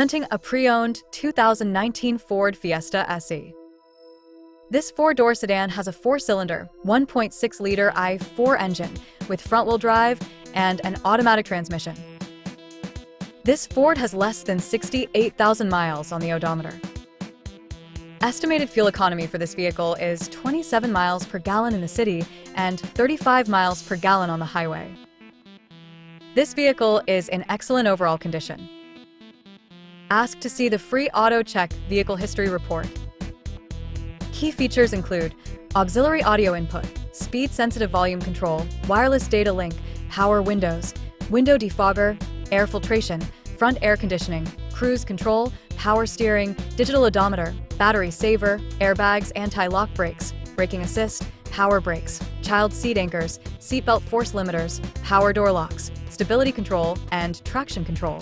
Presenting a pre-owned 2019 Ford Fiesta SE. This four-door sedan has a four-cylinder, 1.6-liter i4 engine with front-wheel drive and an automatic transmission. This Ford has less than 68,000 miles on the odometer. Estimated fuel economy for this vehicle is 27 miles per gallon in the city and 35 miles per gallon on the highway. This vehicle is in excellent overall condition. Ask to see the free Auto Check Vehicle History Report. Key features include auxiliary audio input, speed-sensitive volume control, wireless data link, power windows, window defogger, air filtration, front air conditioning, cruise control, power steering, digital odometer, battery saver, airbags, anti-lock brakes, braking assist, power brakes, child seat anchors, seatbelt force limiters, power door locks, stability control, and traction control.